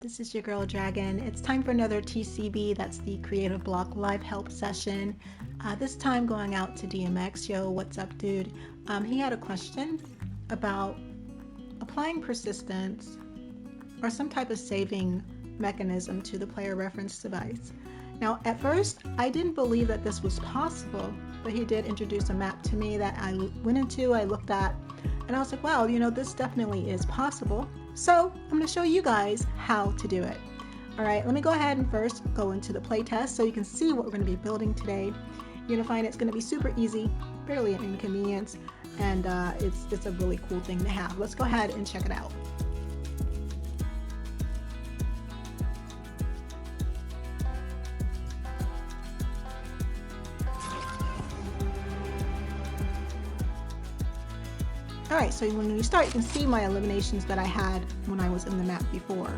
This is your girl Dragon. It's time for another TCB, that's the Creative Block Live Help session. This time going out to DMX. Yo, what's up, dude? He had a question about applying persistence or some type of saving mechanism to the player reference device. Now, at first, I didn't believe that this was possible, but he did introduce a map to me that I went into, I looked at, and I was like, wow, this definitely is possible. So I'm going to show you guys how to do it. All right, let me go ahead and first go into the playtest so you can see what we're going to be building today. You're going to find it's going to be super easy, barely an inconvenience, and it's a really cool thing to have. Let's go ahead and check it out. Alright, so when you start, you can see my eliminations that I had when I was in the map before.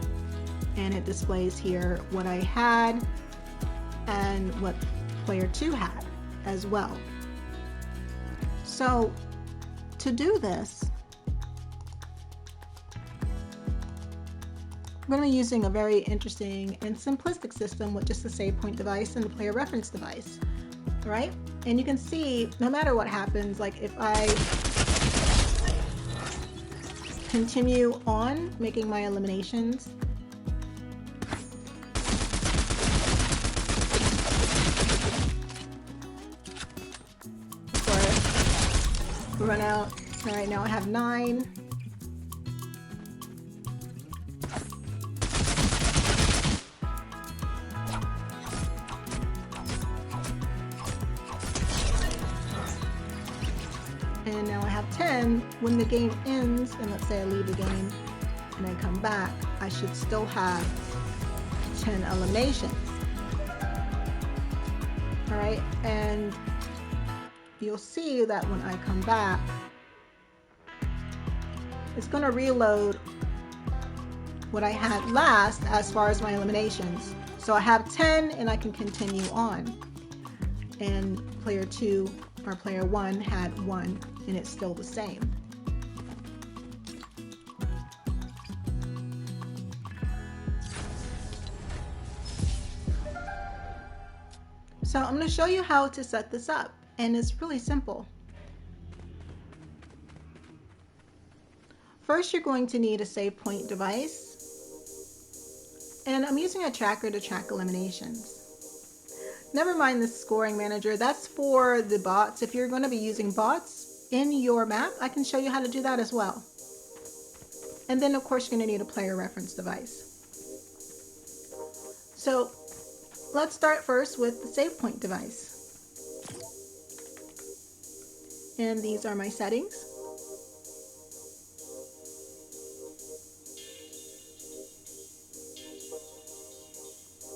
And it displays here what I had and what player 2 had as well. So to do this, we're going to be using a very interesting and simplistic system with just the save point device and the player reference device. Alright, and you can see no matter what happens, like if I continue on making my eliminations, before I run out. All right, now I have 9. And now I have 10. When the game ends, and let's say I leave the game and I come back, I should still have 10 eliminations. All right, and you'll see that when I come back, it's going to reload what I had last as far as my eliminations. So I have 10 and I can continue on. And player 2 or player 1 had 1 and it's still the same. So I'm going to show you how to set this up, and it's really simple. First, you're going to need a save point device, and I'm using a tracker to track eliminations. Never mind the scoring manager, that's for the bots. If you're going to be using bots in your map, I can show you how to do that as well. And then of course you're going to need a player reference device. So let's start first with the save point device. And these are my settings.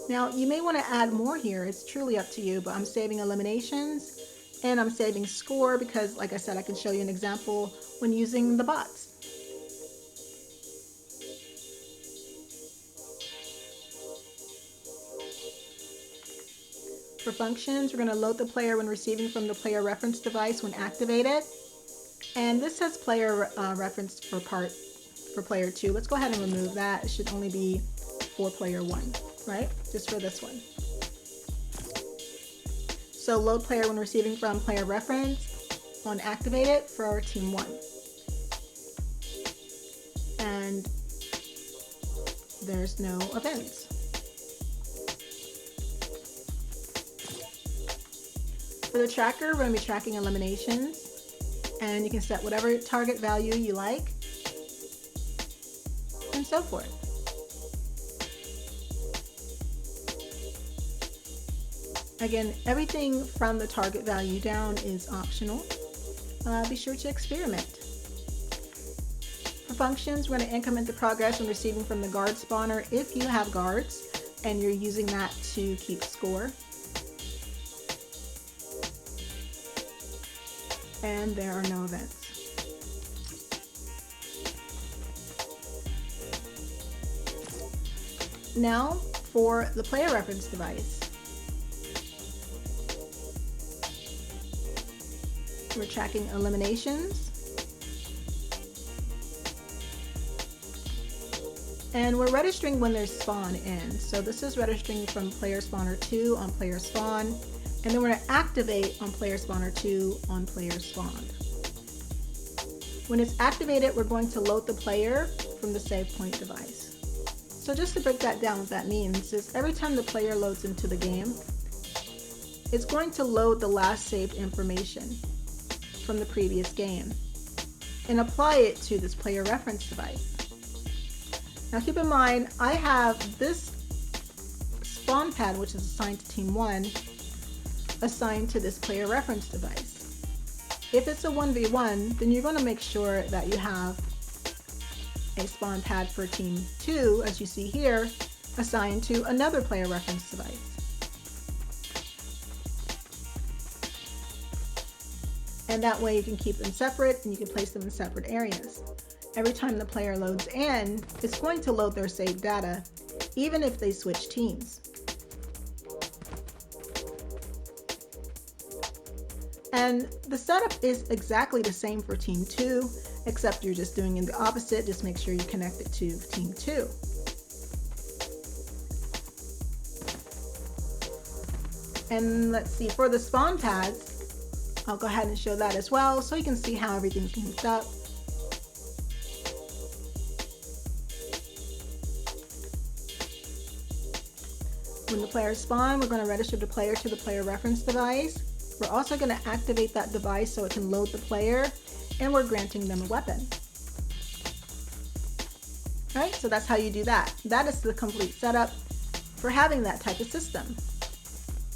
Now you may want to add more here, it's truly up to you, but I'm saving eliminations and I'm saving score because, like I said, I can show you an example when using the bots. For functions, we're going to load the player when receiving from the player reference device when activated. And this says player reference for player 2. Let's go ahead and remove that. It should only be for player 1, right? Just for this one. So load player when receiving from player reference on activated for team 1. And there's no events. For the tracker, we're going to be tracking eliminations, and you can set whatever target value you like, and so forth. Again, everything from the target value down is optional. Be sure to experiment. For functions, we're going to increment the progress when receiving from the guard spawner if you have guards and you're using that to keep score. And there are no events. Now for the player reference device. We're tracking eliminations And we're registering when they spawn in. So this is registering from player spawner 2 on player spawn. And then we're going to activate on player spawner 2 on player spawned. When it's activated, we're going to load the player from the save point device. So just to break that down, what that means is every time the player loads into the game, it's going to load the last saved information from the previous game and apply it to this player reference device. Now keep in mind, I have this spawn pad, which is assigned to Team 1, assigned to this player reference device. If it's a 1v1, then you're going to make sure that you have a spawn pad for Team 2, as you see here, assigned to another player reference device. And that way you can keep them separate and you can place them in separate areas. Every time the player loads in, it's going to load their saved data, even if they switch teams. And the setup is exactly the same for Team 2, except you're just doing it the opposite. Just make sure you connect it to Team 2. And let's see, for the spawn pads, I'll go ahead and show that as well so you can see how everything's linked up. When the players spawn, we're going to register the player to the player reference device. We're also going to activate that device so it can load the player, and we're granting them a weapon. All right, so that's how you do that. That is the complete setup for having that type of system.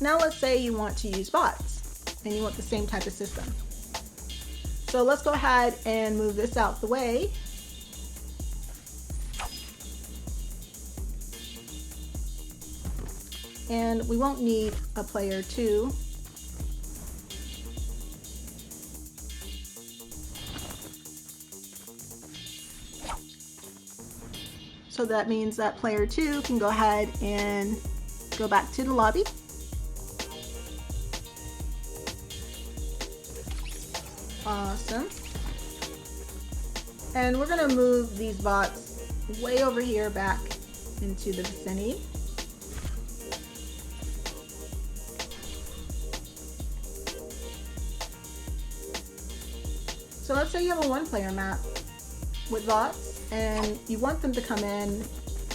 Now let's say you want to use bots and you want the same type of system. So let's go ahead and move this out the way. And we won't need a player 2. So that means that player 2 can go ahead and go back to the lobby. Awesome. And we're going to move these bots way over here back into the vicinity. So let's say you have a 1-player map with bots and you want them to come in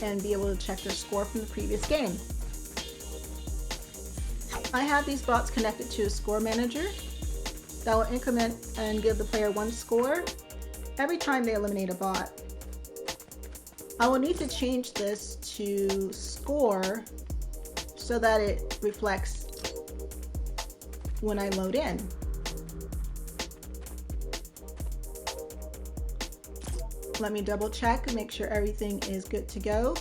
and be able to check their score from the previous game. I have these bots connected to a score manager that will increment and give the player 1 score every time they eliminate a bot. I will need to change this to score so that it reflects when I load in. Let me double check and make sure everything is good to go.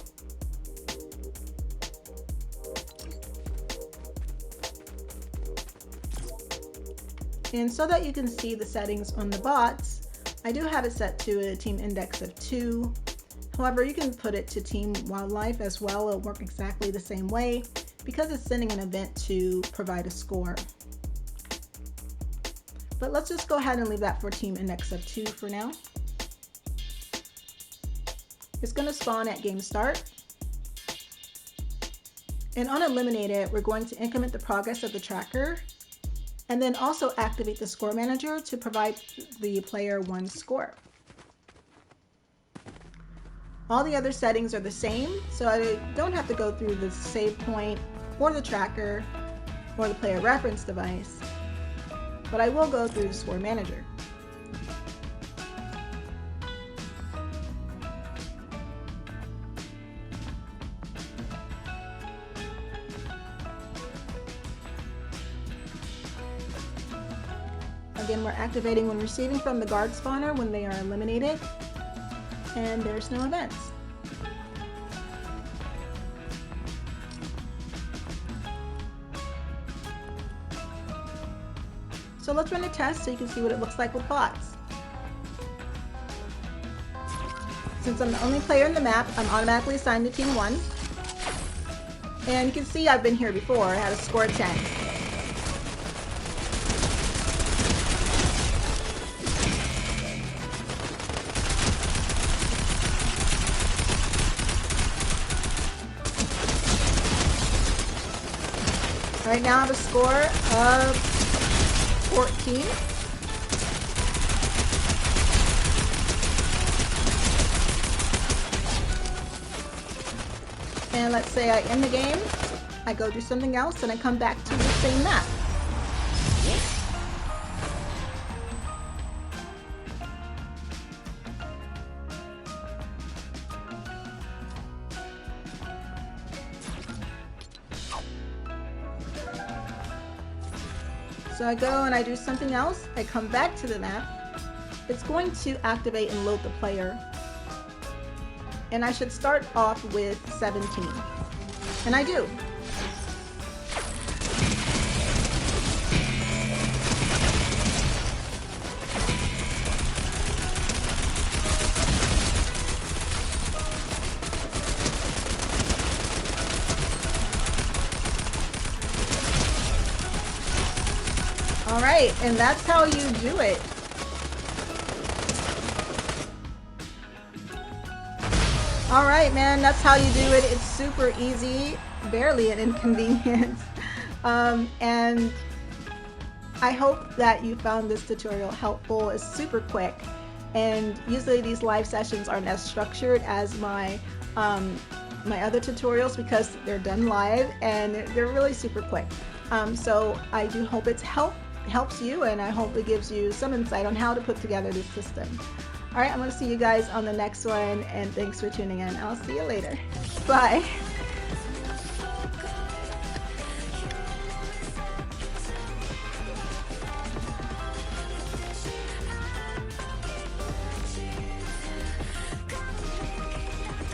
And so that you can see the settings on the bots, I do have it set to a team index of 2. However, you can put it to team wildlife as well. It'll work exactly the same way because it's sending an event to provide a score. But let's just go ahead and leave that for team index of 2 for now. It's going to spawn at game start. And on eliminated, we're going to increment the progress of the tracker and then also activate the score manager to provide the player 1 score. All the other settings are the same, so I don't have to go through the save point or the tracker or the player reference device, but I will go through the score manager. Again, we're activating when receiving from the guard spawner when they are eliminated, and there's no events. So let's run a test so you can see what it looks like with bots. Since I'm the only player in the map, I'm automatically assigned to team 1. And you can see I've been here before. I had a score of 10. Right now I have a score of 14. And let's say I end the game, I go do something else, and I come back to the same map. So I go and I do something else, I come back to the map, it's going to activate and load the player. And I should start off with 17. And I do. All right, and that's how you do it. All right, man, that's how you do it. It's super easy, barely an inconvenience. And I hope that you found this tutorial helpful. It's super quick. And usually these live sessions aren't as structured as my other tutorials because they're done live and they're really super quick. So I do hope it helps you, and I hope it gives you some insight on how to put together this system. All right, I'm going to see you guys on the next one, and thanks for tuning in. I'll see you later. Bye.